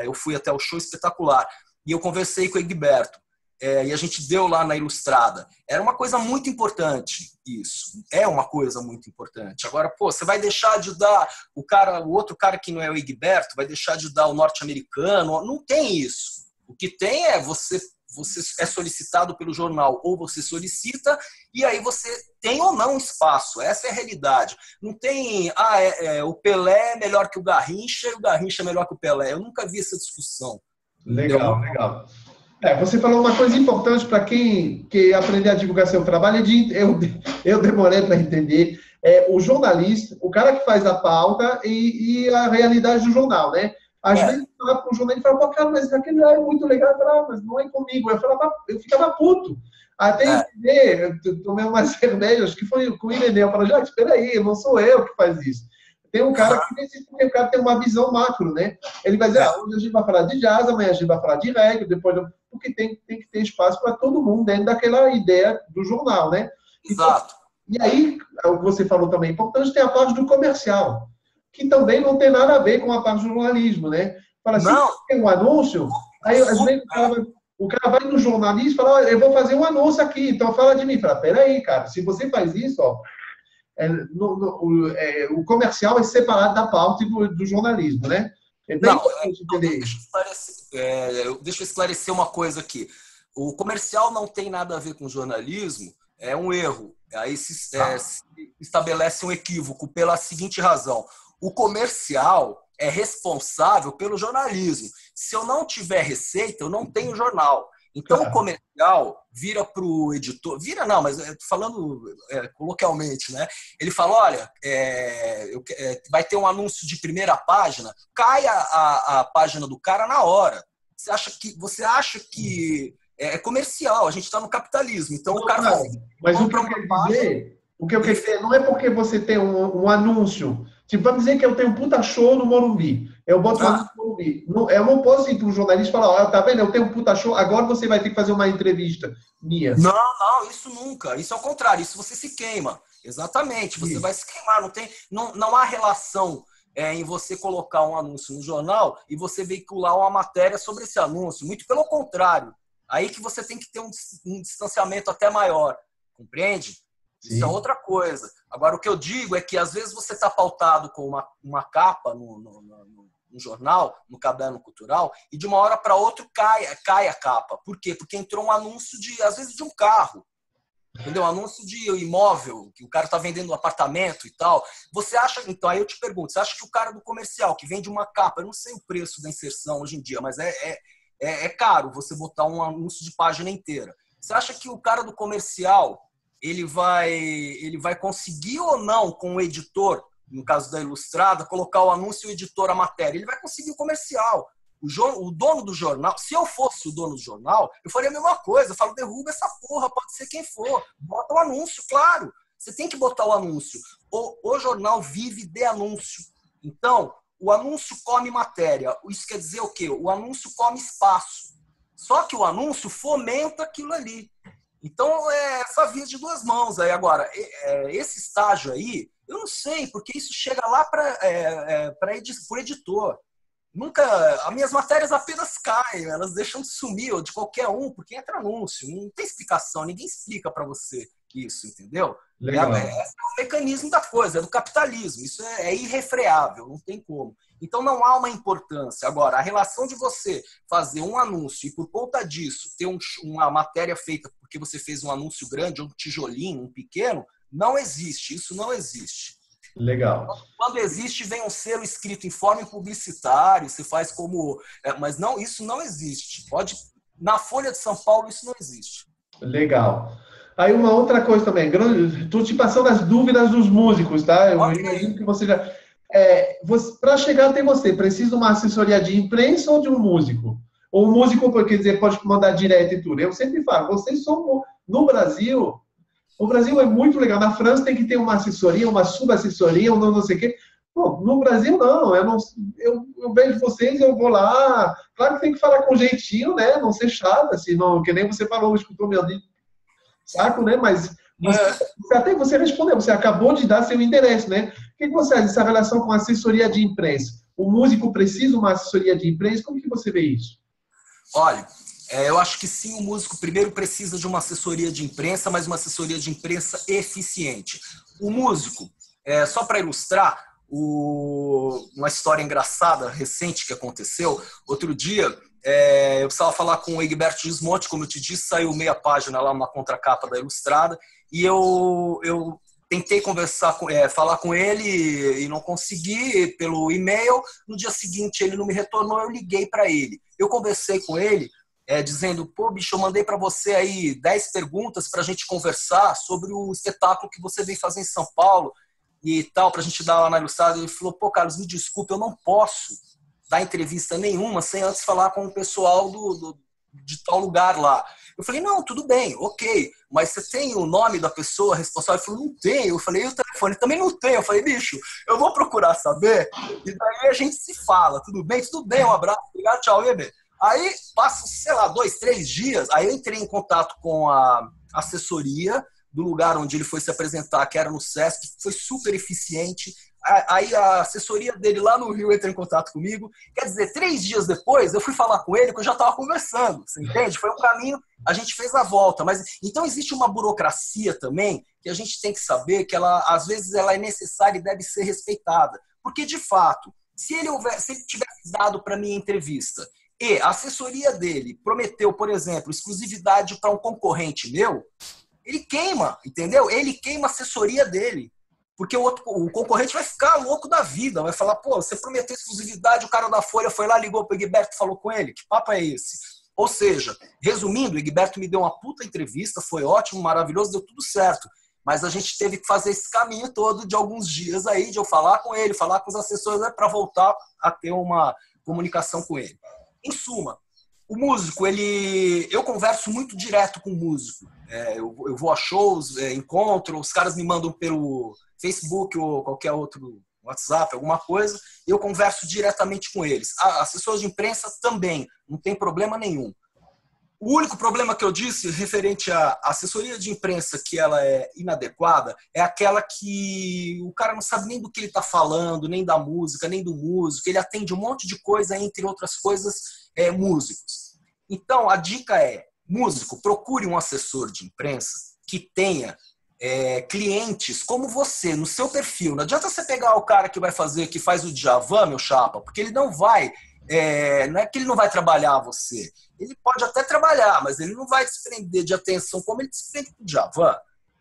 eu fui até o show, espetacular. E eu conversei com o Egberto. E a gente deu lá na Ilustrada. Era uma coisa muito importante isso. É uma coisa muito importante. Agora, pô, você vai deixar de dar o outro cara que não é o Egberto, vai deixar de dar o norte-americano. Não tem isso. O que tem é você é solicitado pelo jornal ou você solicita e aí você tem ou não espaço. Essa é a realidade. Não tem, o Pelé é melhor que o Garrincha e o Garrincha é melhor que o Pelé. Eu nunca vi essa discussão. Entendeu? Legal, legal. Você falou uma coisa importante para quem quer aprender a divulgar seu trabalho. Eu demorei para entender. O jornalista, o cara que faz a pauta e a realidade do jornal, né? Às vezes, eu falava para o jornalista, eu falava, cara, mas aquele é muito legal. Eu falava, mas não é comigo. Eu ficava puto. Até entender, eu tomei umas cervejas, que foi com o Ireneu. Eu falei, já, espera aí, não sou eu que faz isso. Tem um cara que decide, porque o cara tem uma visão macro, né? Ele vai dizer, hoje a gente vai falar de jazz, amanhã a gente vai falar de reggae, depois... Porque tem que ter espaço para todo mundo dentro daquela ideia do jornal, né? Exato. E aí, o que você falou também, importante, tem a parte do comercial, que também não tem nada a ver com a parte do jornalismo, né? Fala assim, Não. tem um anúncio, aí às vezes o cara vai no jornalista e fala, eu vou fazer um anúncio aqui, então fala de mim. Fala, peraí, cara, se você faz isso, ó, o comercial é separado da pauta e do jornalismo, né? É bem importante entender isso. Deixa eu esclarecer uma coisa aqui. O comercial não tem nada a ver com jornalismo, é um erro. Aí se estabelece um equívoco pela seguinte razão. O comercial é responsável pelo jornalismo. Se eu não tiver receita, eu não tenho jornal. Então, o comercial vira para o editor... Vira não, mas falando coloquialmente, né? Ele fala, olha, vai ter um anúncio de primeira página, cai a página do cara na hora. Você acha que é comercial, a gente está no capitalismo. Então, o cara fala assim, mas o que eu quero dizer não é porque você tem um anúncio. Tipo, vamos dizer que eu tenho um puta show no Morumbi. Eu boto um anúncio no Morumbi. Eu não posso ir para um jornalista e falar, tá vendo, eu tenho um puta show, agora você vai ter que fazer uma entrevista minha. Não, isso nunca. Isso é o contrário, isso você se queima. Exatamente, você vai se queimar. Não há relação em você colocar um anúncio no jornal e você veicular uma matéria sobre esse anúncio. Muito pelo contrário. Aí que você tem que ter um distanciamento até maior. Compreende? Isso é outra coisa. Agora, o que eu digo é que, às vezes, você está pautado com uma capa no jornal, no caderno cultural, e de uma hora para outra cai a capa. Por quê? Porque entrou um anúncio, às vezes, de um carro. Entendeu? Anúncio de imóvel, que o cara está vendendo um apartamento e tal. Você acha, então, aí eu te pergunto, você acha que o cara do comercial que vende uma capa, eu não sei o preço da inserção hoje em dia, mas é caro você botar um anúncio de página inteira. Você acha que o cara do comercial, ele vai conseguir ou não, com o editor, no caso da Ilustrada, colocar o anúncio e o editor a matéria? Ele vai conseguir o comercial. O dono do jornal, se eu fosse o dono do jornal, eu faria a mesma coisa. Eu falo, derruba essa porra, pode ser quem for. Bota o anúncio, claro. Você tem que botar o anúncio. O jornal vive de anúncio. Então, o anúncio come matéria. Isso quer dizer o quê? O anúncio come espaço. Só que o anúncio fomenta aquilo ali. Então, é essa via de duas mãos. Aí, agora, esse estágio aí, eu não sei, porque isso chega lá para o editor. Nunca, as minhas matérias apenas caem, elas deixam de sumir, ou de qualquer um, porque entra anúncio, não tem explicação, ninguém explica para você isso, entendeu? Legal. Esse é o mecanismo da coisa, é do capitalismo, isso é irrefreável, não tem como. Então não há uma importância. Agora, a relação de você fazer um anúncio e por conta disso ter uma matéria feita porque você fez um anúncio grande, um tijolinho, um pequeno, não existe, isso não existe. Legal. Quando existe, vem um selo escrito informe publicitário, você faz como... mas não, isso não existe. Na Folha de São Paulo, isso não existe. Legal. Aí uma outra coisa também, estou te passando as dúvidas dos músicos, tá? Eu imagino que você já... para chegar até você, precisa de uma assessoria de imprensa ou de um músico? Ou um músico, quer dizer, pode mandar direto e tudo. Eu sempre falo, vocês são... No Brasil... O Brasil é muito legal. Na França tem que ter uma assessoria, uma subassessoria, um não sei o quê. Pô, no Brasil, não. Eu vejo vocês, eu vou lá. Claro que tem que falar com jeitinho, né? Não ser chato, assim, não, que nem você falou, escutou meu saco, né? Mas você respondeu, você acabou de dar seu endereço, né? O que você acha dessa relação com assessoria de imprensa? O músico precisa de uma assessoria de imprensa? Como que você vê isso? Olha, eu acho que sim, o músico primeiro precisa de uma assessoria de imprensa, mas uma assessoria de imprensa eficiente. O músico, só para ilustrar, uma história engraçada, recente que aconteceu, outro dia eu precisava falar com o Egberto Gismonti, como eu te disse, saiu meia página lá na contracapa da Ilustrada, e eu tentei falar com ele e não consegui pelo e-mail. No dia seguinte ele não me retornou, eu liguei para ele. Eu conversei com ele, dizendo, pô, bicho, eu mandei para você aí 10 perguntas para a gente conversar sobre o espetáculo que você veio fazer em São Paulo e tal, para a gente dar lá na Ilustrada. Ele falou, pô, Carlos, me desculpe, eu não posso dar entrevista nenhuma sem antes falar com o pessoal de tal lugar lá. Eu falei, não, tudo bem, ok, mas você tem o nome da pessoa responsável? Ele falou, não tenho. Eu falei, e o telefone? Também não tenho. Eu falei, bicho, eu vou procurar saber e daí a gente se fala, tudo bem? Tudo bem, um abraço, obrigado, tchau, bebê. Aí, passa, sei lá, 2, 3 dias, aí eu entrei em contato com a assessoria do lugar onde ele foi se apresentar, que era no Sesc, que foi super eficiente. Aí a assessoria dele lá no Rio entrou em contato comigo. Quer dizer, 3 dias depois, eu fui falar com ele, que eu já estava conversando, você entende? Foi um caminho, a gente fez a volta. Mas então existe uma burocracia também, que a gente tem que saber que às vezes ela é necessária e deve ser respeitada. Porque, de fato, se ele tivesse dado para mim a entrevista e a assessoria dele prometeu, por exemplo, exclusividade para um concorrente meu, ele queima, entendeu? Ele queima a assessoria dele. Porque o concorrente vai ficar louco da vida, vai falar, pô, você prometeu exclusividade, o cara da Folha foi lá, ligou pro Egberto, falou com ele, que papo é esse? Ou seja, resumindo, o Egberto me deu uma puta entrevista, foi ótimo, maravilhoso, deu tudo certo. Mas a gente teve que fazer esse caminho todo de alguns dias aí, de eu falar com ele, falar com os assessores, para voltar a ter uma comunicação com ele. Em suma, o músico, eu converso muito direto com o músico. Eu vou a shows, encontro, os caras me mandam pelo Facebook ou qualquer outro WhatsApp, alguma coisa, e eu converso diretamente com eles. Assessores de imprensa também, não tem problema nenhum. O único problema que eu disse referente à assessoria de imprensa que ela é inadequada é aquela que o cara não sabe nem do que ele está falando, nem da música, nem do músico, ele atende um monte de coisa, entre outras coisas, músicos. Então, a dica é, músico, procure um assessor de imprensa que tenha clientes como você, no seu perfil. Não adianta você pegar o cara que faz o Djavan, meu chapa, porque ele não vai não é que ele não vai trabalhar você. Ele pode até trabalhar, mas ele não vai desprender de atenção como ele desprende do Djavan.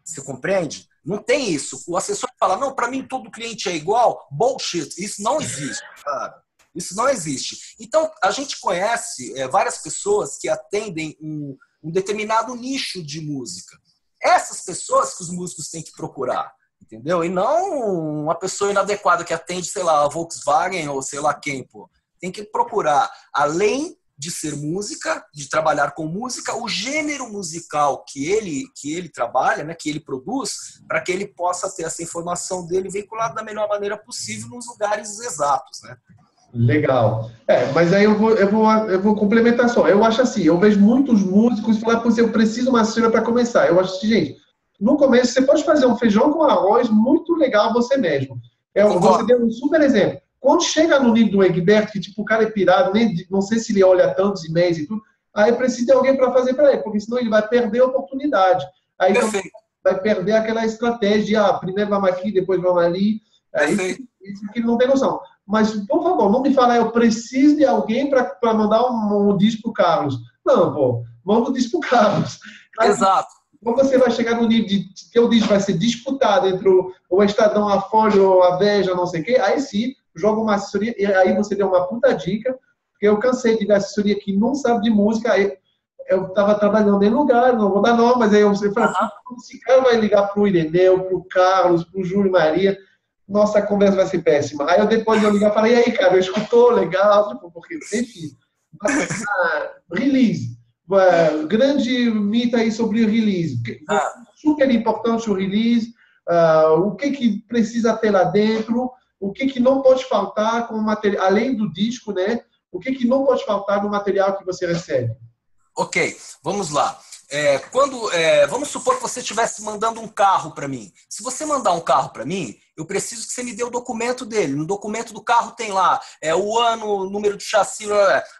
Você compreende? Não tem isso. O assessor fala, não, para mim todo cliente é igual. Bullshit. Isso não existe, cara. Isso não existe. Então, a gente conhece várias pessoas que atendem um determinado nicho de música. Essas pessoas que os músicos têm que procurar, entendeu? E não uma pessoa inadequada que atende, sei lá, a Volkswagen ou sei lá quem, pô. Tem que procurar, além de ser música, de trabalhar com música, o gênero musical que ele trabalha, né, que ele produz, para que ele possa ter essa informação dele veiculada da melhor maneira possível nos lugares exatos, né? Legal. Mas aí eu vou complementar só. Eu acho assim, eu vejo muitos músicos falar, pô, eu preciso de uma assessora para começar. Eu acho assim, gente, no começo você pode fazer um feijão com arroz muito legal você mesmo. Você deu um super exemplo. Quando chega no nível do Egberto, que tipo, o cara é pirado, não sei se ele olha tantos e-mails e tudo, aí precisa de alguém para fazer para ele, porque senão ele vai perder a oportunidade. Aí então, vai perder aquela estratégia de, primeiro vamos aqui, depois vamos ali. Isso que ele não tem noção. Mas, por favor, não me fala, eu preciso de alguém para mandar um disco pro Carlos. Não, pô, manda um disco pro Carlos. Exato. Quando você vai chegar no nível de que o disco vai ser disputado entre o Estadão, a Folha, a Veja, não sei o quê, aí sim, joga uma assessoria, e aí você deu uma puta dica, porque eu cansei de ver assessoria que não sabe de música, aí eu estava trabalhando em lugar, não vou dar nome, mas aí você fala, esse cara vai ligar pro Ireneu, pro Carlos, pro Júlio Maria, nossa, a conversa vai ser péssima. Aí depois eu ligar e falei, e aí, cara, escutou, legal, tipo, porque, enfim, release. Grande mito aí sobre o release. Super importante o release, o que precisa ter lá dentro, o que não pode faltar com o material, além do disco, né? O que não pode faltar no material que você recebe. Ok, vamos lá. Vamos supor que você estivesse mandando um carro para mim. Se você mandar um carro para mim, eu preciso que você me dê o documento dele. No documento do carro tem lá o ano, o número de chassi.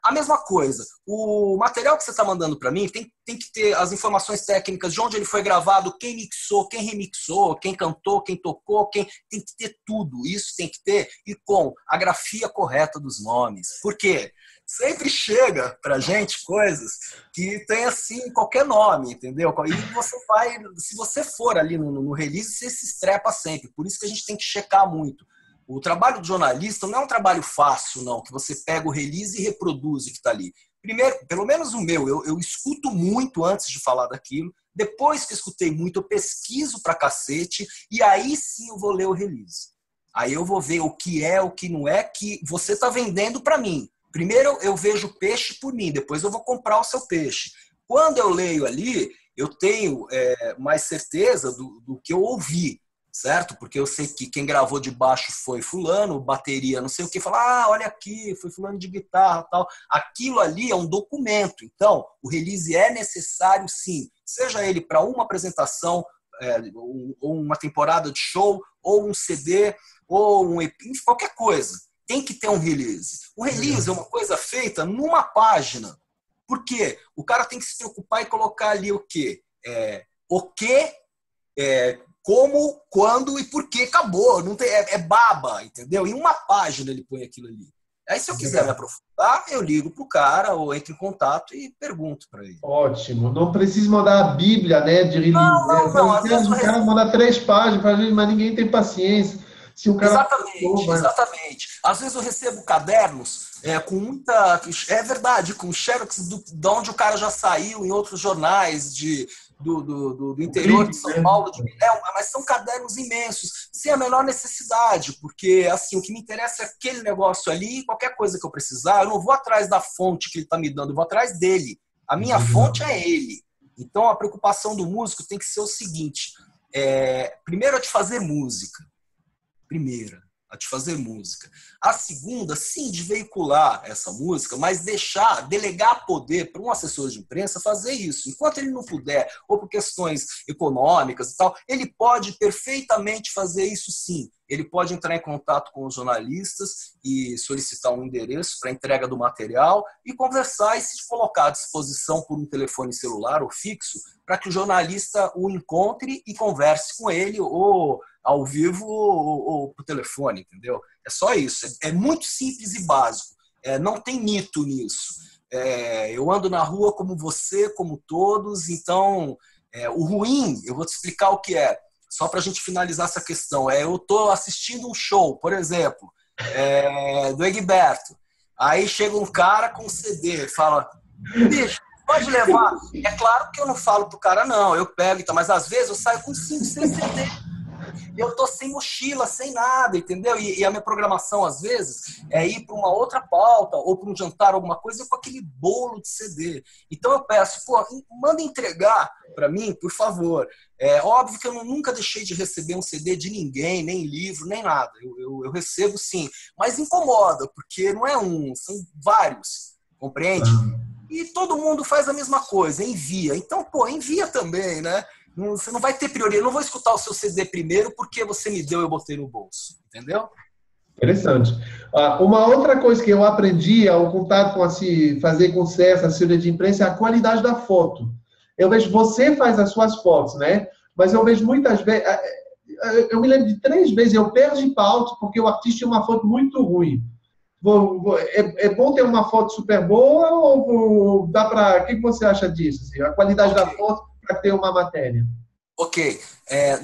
A mesma coisa. O material que você está mandando para mim tem que ter as informações técnicas de onde ele foi gravado, quem mixou, quem remixou, quem cantou, quem tocou, tem que ter tudo. Isso tem que ter e com a grafia correta dos nomes. Por quê? Sempre chega pra gente coisas que tem assim qualquer nome, entendeu? E você vai, se você for ali no release, você se estrepa sempre. Por isso que a gente tem que checar muito. O trabalho do jornalista não é um trabalho fácil, não, que você pega o release e reproduz o que está ali. Primeiro, pelo menos o meu, eu escuto muito antes de falar daquilo. Depois que escutei muito, eu pesquiso pra cacete e aí sim eu vou ler o release. Aí eu vou ver o que é, o que não é, que você está vendendo para mim. Primeiro eu vejo o peixe por mim, depois eu vou comprar o seu peixe. Quando eu leio ali, eu tenho mais certeza do que eu ouvi, certo? Porque eu sei que quem gravou de baixo foi fulano, bateria não sei o que, fala, olha aqui, foi fulano de guitarra tal. Aquilo ali é um documento, então o release é necessário sim, seja ele para uma apresentação, ou uma temporada de show, ou um CD, ou um EP, qualquer coisa. Tem que ter um release. O release é uma coisa feita numa página. Por quê? O cara tem que se preocupar e colocar ali o quê? O que, como, quando e por que acabou. Não tem, baba, entendeu? Em uma página ele põe aquilo ali. Aí se eu quiser me aprofundar, eu ligo pro cara ou entro em contato e pergunto para ele. Ótimo. Não precisa mandar a Bíblia, né, de release. Não. Às vezes o cara manda 3 páginas, mas ninguém tem paciência. Se o cara Exatamente. Às vezes eu recebo cadernos com muita... É verdade, com xerox de onde o cara já saiu em outros jornais do interior de São Paulo. Mas são cadernos imensos, sem a menor necessidade, porque assim, o que me interessa é aquele negócio ali, qualquer coisa que eu precisar, eu não vou atrás da fonte que ele está me dando, eu vou atrás dele. A minha fonte é ele. Então a preocupação do músico tem que ser o seguinte, primeiro é de fazer música. Primeira, a de fazer música. A segunda, sim, de veicular essa música, mas delegar poder para um assessor de imprensa fazer isso. Enquanto ele não puder, ou por questões econômicas e tal, ele pode perfeitamente fazer isso sim. Ele pode entrar em contato com os jornalistas e solicitar um endereço para entrega do material e conversar e se colocar à disposição por um telefone celular ou fixo para que o jornalista o encontre e converse com ele ou ao vivo ou por telefone, entendeu? É só isso. É muito simples e básico. não tem mito nisso. Eu ando na rua como você, como todos, então o ruim, eu vou te explicar o que é, só para a gente finalizar essa questão. Eu estou assistindo um show, por exemplo, do Egberto, aí chega um cara com um CD, fala, bicho, pode levar. É claro que eu não falo pro cara, não, eu pego, então, mas às vezes eu saio com 5, 6 CD. Eu tô sem mochila, sem nada, entendeu? E a minha programação, às vezes, é ir para uma outra pauta, ou para um jantar, alguma coisa, com aquele bolo de CD. Então eu peço, pô, manda entregar para mim, por favor. É óbvio que eu nunca deixei de receber um CD de ninguém, nem livro, nem nada. Eu recebo sim, mas incomoda, porque não é um, são vários, compreende? E todo mundo faz a mesma coisa, envia. Então, pô, envia também, né? Você não vai ter prioridade. Eu não vou escutar o seu CD primeiro porque você me deu e eu botei no bolso. Entendeu? Interessante. Uma outra coisa que eu aprendi ao contato com fazer concessos, assessoria de imprensa, é a qualidade da foto. Eu vejo, você faz as suas fotos, né? Mas eu vejo muitas vezes... Eu me lembro de 3 vezes, eu perdi pauta porque o artista tinha uma foto muito ruim. É bom ter uma foto super boa ou dá para... O que você acha disso? Assim, a qualidade da foto para ter uma matéria. Ok.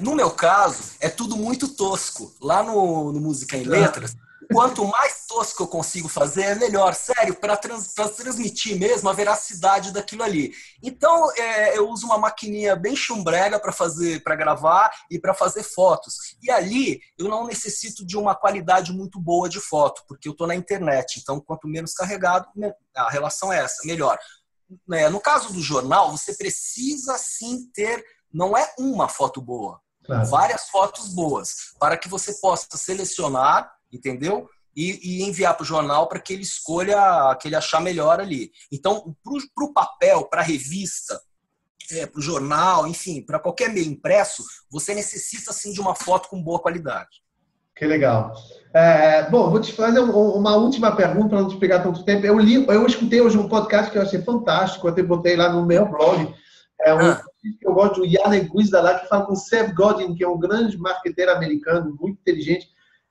No meu caso, é tudo muito tosco. Lá no Música em Letras, quanto mais tosco eu consigo fazer, é melhor. Sério, para transmitir mesmo a veracidade daquilo ali. Então, eu uso uma maquininha bem chumbrega para gravar e para fazer fotos. E ali, eu não necessito de uma qualidade muito boa de foto, porque eu estou na internet. Então, quanto menos carregado, a relação é essa, melhor. No caso do jornal, você precisa sim ter, não é uma foto boa, claro, várias fotos boas, para que você possa selecionar, entendeu? E enviar para o jornal para que ele escolha a que ele achar melhor ali. Então, para o papel, para a revista, para o jornal, enfim, para qualquer meio impresso, você necessita sim de uma foto com boa qualidade. Que legal. Bom, vou te fazer uma última pergunta para não te pegar tanto tempo. Eu escutei hoje um podcast que eu achei fantástico, eu até botei lá no meu blog. Que eu gosto do Yannick Guizdala, que fala com o Seth Godin, que é um grande marqueteiro americano, muito inteligente.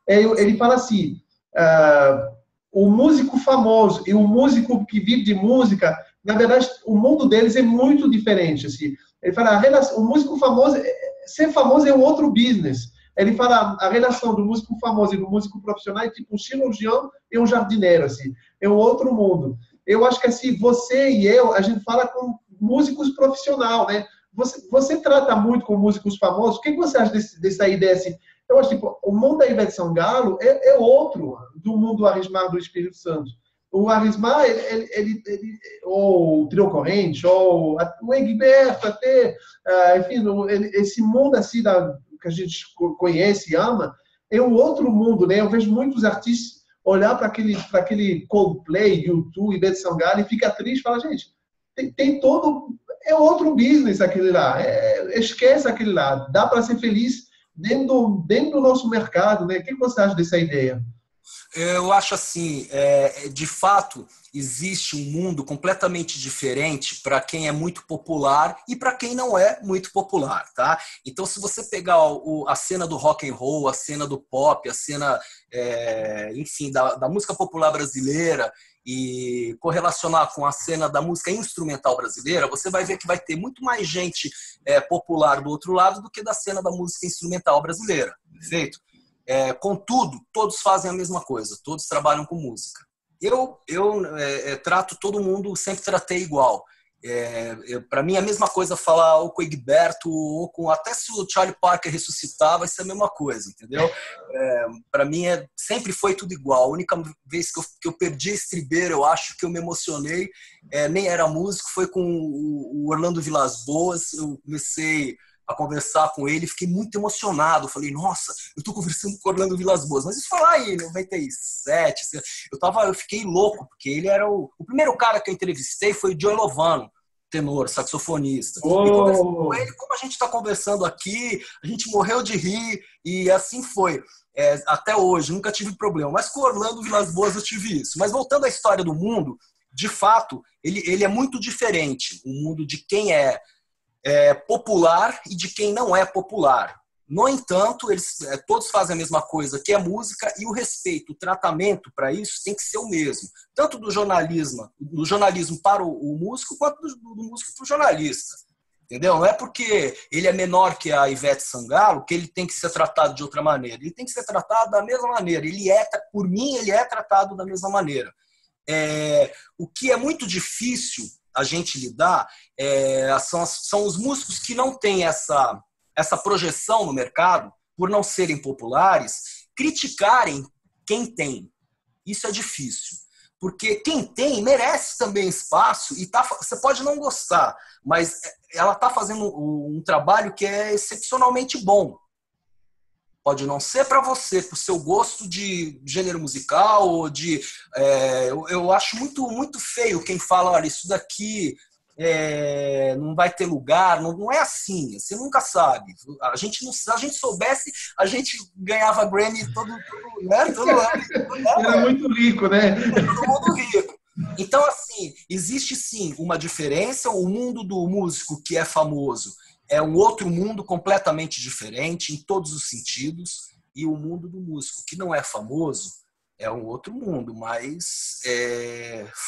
Ele fala assim, o músico famoso e o músico que vive de música, na verdade, o mundo deles é muito diferente. Assim. Ele fala, o músico famoso, ser famoso é um outro business. Ele fala, a relação do músico famoso e do músico profissional é tipo um cirurgião e um jardineiro, assim. É um outro mundo. Eu acho que assim, você e eu, a gente fala com músicos profissionais, né? Você trata muito com músicos famosos. O que você acha dessa ideia assim? Eu acho que tipo, o mundo da Ivete Sangalo é outro do mundo do Arismar do Espírito Santo. O Arismar, ou o Trio Corrente, ou o Egberto, até, enfim, esse mundo assim que a gente conhece e ama, é um outro mundo, né? Eu vejo muitos artistas olhar para aquele Coldplay, YouTube, Ivete Sangalo e fica triste, fala, gente, tem todo... É outro business aquele lá, esquece aquele lá, dá para ser feliz dentro do nosso mercado, né? O que você acha dessa ideia? Eu acho assim, de fato, existe um mundo completamente diferente para quem é muito popular e para quem não é muito popular, tá? Então, se você pegar a cena do rock and roll, a cena do pop, a cena, enfim, da música popular brasileira e correlacionar com a cena da música instrumental brasileira, você vai ver que vai ter muito mais gente popular do outro lado do que da cena da música instrumental brasileira, perfeito? Contudo, todos fazem a mesma coisa, todos trabalham com música. Eu trato todo mundo, sempre tratei igual. Para mim, é a mesma coisa falar ou com o Egberto, ou com até se o Charlie Parker ressuscitar, vai ser a mesma coisa, entendeu? Para mim, sempre foi tudo igual. A única vez que eu perdi a estribeira, eu acho que eu me emocionei, nem era músico, foi com o Orlando Vilas Boas. Eu comecei a conversar com ele, fiquei muito emocionado. Falei, nossa, eu tô conversando com o Orlando Vilas Boas. Mas isso foi lá em 97. Eu fiquei louco, porque ele era o primeiro cara que eu entrevistei foi o Joey Lovano, tenor, saxofonista. E conversando com ele, como a gente está conversando aqui, a gente morreu de rir, e assim foi. Até hoje, nunca tive problema. Mas com o Orlando Vilas Boas eu tive isso. Mas voltando à história do mundo, de fato, ele é muito diferente. O mundo de quem é popular e de quem não é popular. No entanto, eles todos fazem a mesma coisa, que é música, e o respeito, o tratamento para isso tem que ser o mesmo. Tanto do jornalismo para o músico, quanto do músico para o jornalista. Entendeu? Não é porque ele é menor que a Ivete Sangalo que ele tem que ser tratado de outra maneira. Ele tem que ser tratado da mesma maneira. Por mim, ele é tratado da mesma maneira. O que é muito difícil a gente lidar são os músicos que não têm essa projeção no mercado, por não serem populares, criticarem quem tem. Isso é difícil. Porque quem tem merece também espaço e você pode não gostar, mas ela está fazendo um trabalho que é excepcionalmente bom. Pode não ser para você, para o seu gosto de gênero musical, ou eu acho muito, muito feio quem fala, olha, isso daqui não vai ter lugar, não é assim, você nunca sabe. Se a gente soubesse, a gente ganhava Grammy todo ano. Era muito rico, né? Todo mundo rico. Então, assim, existe sim uma diferença. O mundo do músico que é famoso é um outro mundo completamente diferente em todos os sentidos, e o mundo do músico que não é famoso é um outro mundo, mas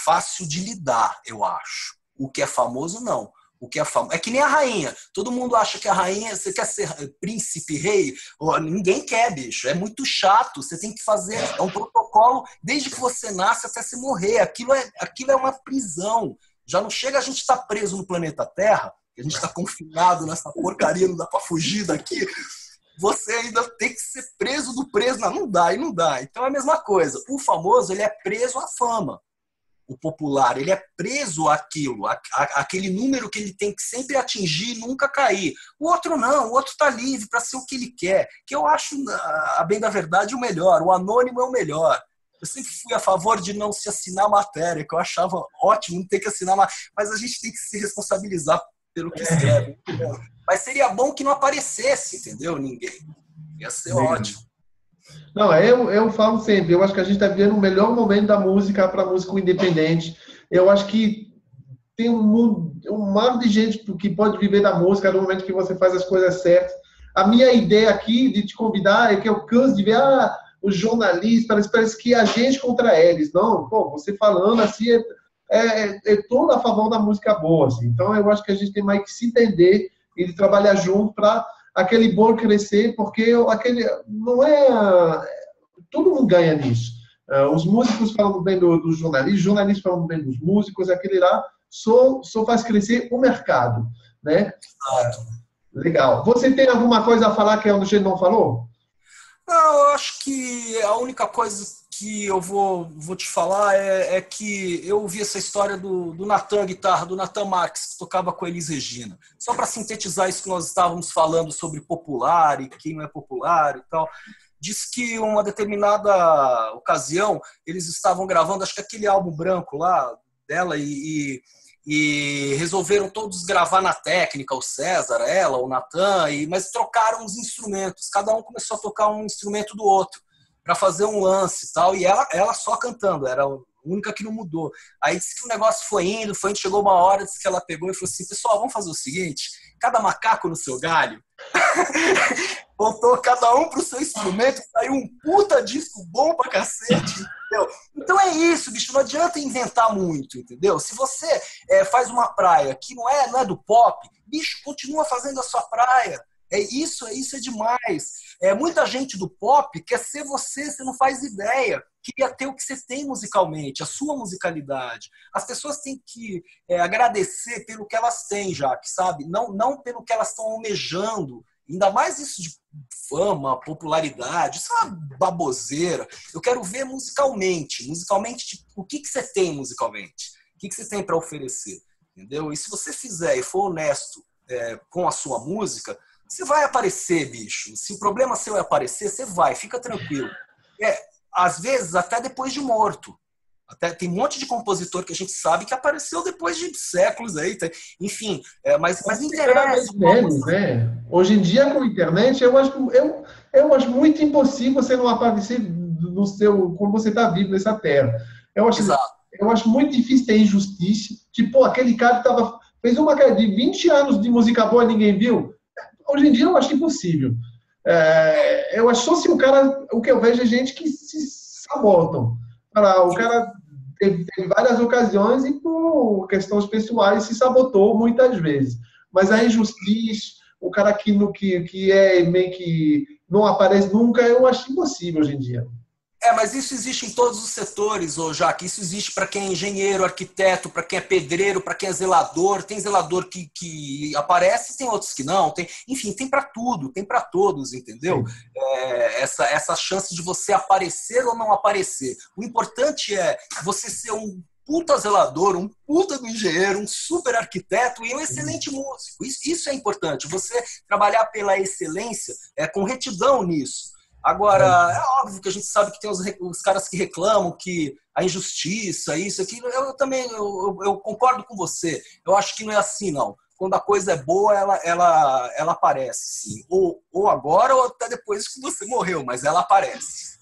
fácil de lidar, eu acho. O que é famoso, não. O que é famoso. É que nem a rainha. Todo mundo acha que a rainha, você quer ser príncipe, rei? Ninguém quer, bicho. É muito chato. Você tem que fazer um protocolo desde que você nasce até você morrer. Aquilo é uma prisão. Já não chega a gente estar preso no planeta Terra, que a gente está confinado nessa porcaria, não dá para fugir daqui. Você ainda tem que ser preso do preso. Não dá. Então é a mesma coisa. O famoso, ele é preso à fama. O popular, ele é preso àquilo, aquele número que ele tem que sempre atingir e nunca cair. O outro não, o outro está livre para ser o que ele quer, que eu acho, a bem da verdade, o melhor. O anônimo é o melhor. Eu sempre fui a favor de não se assinar matéria, que eu achava ótimo não ter que assinar matéria, mas a gente tem que se responsabilizar pelo que escreve. Mas seria bom que não aparecesse, entendeu? Ninguém. Ia ser ótimo. Não, eu falo sempre, eu acho que a gente está vivendo o melhor momento da música para músico independente. Eu acho que tem um mar de gente que pode viver da música no momento que você faz as coisas certas. A minha ideia aqui de te convidar é que eu canso de ver os jornalistas, parece que a gente contra eles. Não, pô, você falando assim, é todo a favor da música boa. Assim. Então, eu acho que a gente tem mais que se entender e de trabalhar junto para aquele bolo crescer, porque não é... Todo mundo ganha nisso. Os músicos falando bem dos jornalistas, os jornalistas falando bem dos músicos, aquele lá só faz crescer o mercado. Né? Legal. Você tem alguma coisa a falar que a gente não falou? Não, eu acho que a única coisa que eu vou te falar é que eu ouvi essa história do Natan Guitarra, do Natan Marques, que tocava com a Elis Regina. Só para sintetizar isso que nós estávamos falando sobre popular e quem não é popular e tal. Diz que uma determinada ocasião eles estavam gravando, acho que aquele álbum branco lá dela, e resolveram todos gravar na técnica, o César, ela, o Natan, mas trocaram os instrumentos. Cada um começou a tocar um instrumento do outro para fazer um lance e tal, e ela só cantando, era a única que não mudou. Aí disse que o negócio foi indo, chegou uma hora, disse que ela pegou e falou assim, pessoal, vamos fazer o seguinte, cada macaco no seu galho, botou cada um pro seu instrumento, saiu um puta disco bom pra cacete, entendeu? Então é isso, bicho, não adianta inventar muito, entendeu? Se você faz uma praia que não é do pop, bicho, continua fazendo a sua praia. Isso é demais. Muita gente do pop quer ser você não faz ideia. Queria ter o que você tem musicalmente, a sua musicalidade. As pessoas têm que agradecer pelo que elas têm, já, sabe? Não pelo que elas estão almejando. Ainda mais isso de fama, popularidade, isso é uma baboseira. Eu quero ver musicalmente. Musicalmente, tipo, o que você tem musicalmente? O que você tem para oferecer? Entendeu? E se você fizer e for honesto com a sua música, você vai aparecer, bicho. Se o problema seu é aparecer, você vai, fica tranquilo. Às vezes, até depois de morto. Tem um monte de compositor que a gente sabe que apareceu depois de séculos aí. Enfim, mas interessa. Menos, né? Hoje em dia, com a internet, eu acho muito impossível você não aparecer quando você está vivo nessa terra. Eu acho muito difícil ter injustiça. Tipo, aquele cara que fez uma carreira de 20 anos de música boa e ninguém viu. Hoje em dia eu acho impossível. Eu acho só se o cara, o que eu vejo é gente que se sabotam. O cara teve várias ocasiões e por questões pessoais se sabotou muitas vezes. Mas a injustiça, o cara que é meio que não aparece nunca, eu acho impossível hoje em dia. Mas isso existe em todos os setores, ô Jaque. Isso existe para quem é engenheiro, arquiteto, para quem é pedreiro, para quem é zelador. Tem zelador que aparece, tem outros que não. Enfim, tem para tudo, tem para todos, entendeu? Essa chance de você aparecer ou não aparecer. O importante é você ser um puta zelador, um puta do engenheiro, um super arquiteto e um excelente músico. Isso é importante. Você trabalhar pela excelência, com retidão nisso. Agora, é óbvio que a gente sabe que tem os caras que reclamam que a injustiça, isso, aquilo. Eu também eu concordo com você. Eu acho que não é assim, não. Quando a coisa é boa, ela aparece, sim. Ou agora, ou até depois que você morreu, mas ela aparece.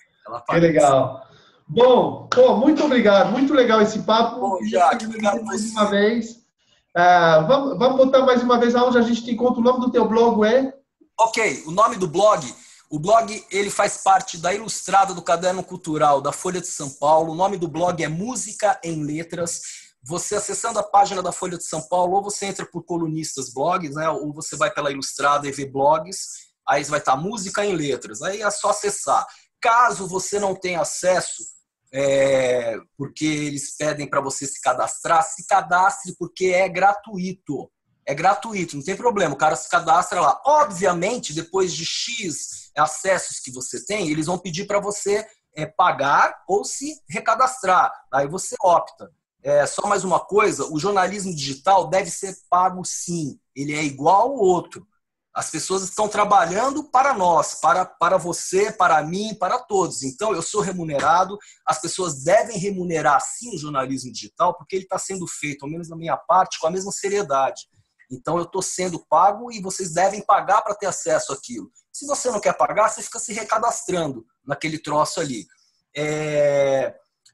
Que legal. Bom, muito obrigado. Muito legal esse papo. Bom, Jaque, obrigado mais uma vez. Vamos botar mais uma vez aonde a gente te encontra. O nome do teu blog é? Ok, o nome do blog... O blog ele faz parte da Ilustrada do Caderno Cultural da Folha de São Paulo. O nome do blog é Música em Letras. Você acessando a página da Folha de São Paulo, ou você entra por colunistas blogs, né? Ou você vai pela Ilustrada e vê blogs. Aí vai estar Música em Letras. Aí é só acessar. Caso você não tenha acesso, porque eles pedem para você se cadastrar, se cadastre porque é gratuito. É gratuito, não tem problema. O cara se cadastra lá. Obviamente, depois de X acessos que você tem, eles vão pedir para você pagar ou se recadastrar. Aí você opta. Só mais uma coisa, o jornalismo digital deve ser pago sim. Ele é igual ao outro. As pessoas estão trabalhando para nós, para você, para mim, para todos. Então, eu sou remunerado. As pessoas devem remunerar sim o jornalismo digital, porque ele está sendo feito, ao menos na minha parte, com a mesma seriedade. Então, eu estou sendo pago e vocês devem pagar para ter acesso àquilo. Se você não quer pagar, você fica se recadastrando naquele troço ali.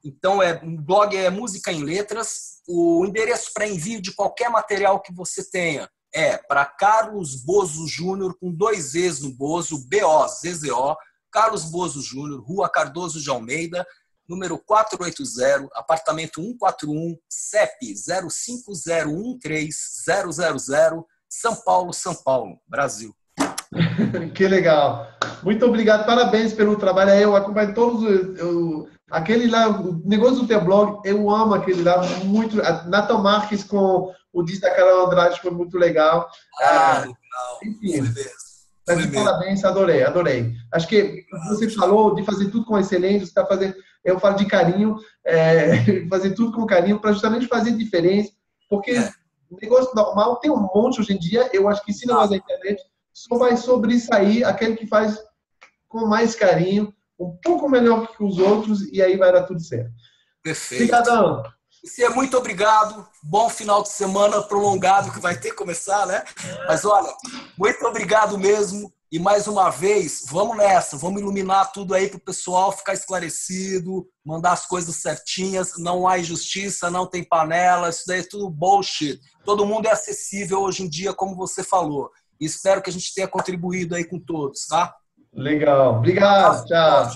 Então, o blog é Música em Letras. O endereço para envio de qualquer material que você tenha é para Carlos Bozo Júnior, com 2 Es no Bozo, B-O-Z-Z-O, Carlos Bozo Júnior, Rua Cardoso de Almeida, número 480, apartamento 141, CEP 05013000, São Paulo, São Paulo, Brasil. Que legal. Muito obrigado, parabéns pelo trabalho. Eu acompanho todos aquele lá, o negócio do teu blog, eu amo aquele lá muito. A Natal Marques com o disco da Carol Andrade foi muito legal. Legal. Enfim. Foi mesmo. Parabéns, adorei. Acho que você falou de fazer tudo com excelência, você está fazendo, eu falo de carinho, fazer tudo com carinho para justamente fazer diferença, porque negócio normal tem um monte hoje em dia, eu acho que se não da internet, só vai sobressair aquele que faz com mais carinho, um pouco melhor que os outros, e aí vai dar tudo certo. Perfeito. Obrigadão. Muito obrigado. Bom final de semana prolongado que vai ter que começar, né? Mas olha, muito obrigado mesmo. E mais uma vez, vamos nessa. Vamos iluminar tudo aí para o pessoal ficar esclarecido, mandar as coisas certinhas. Não há injustiça, não tem panela. Isso daí é tudo bullshit. Todo mundo é acessível hoje em dia, como você falou. E espero que a gente tenha contribuído aí com todos, tá? Legal. Obrigado. Tchau.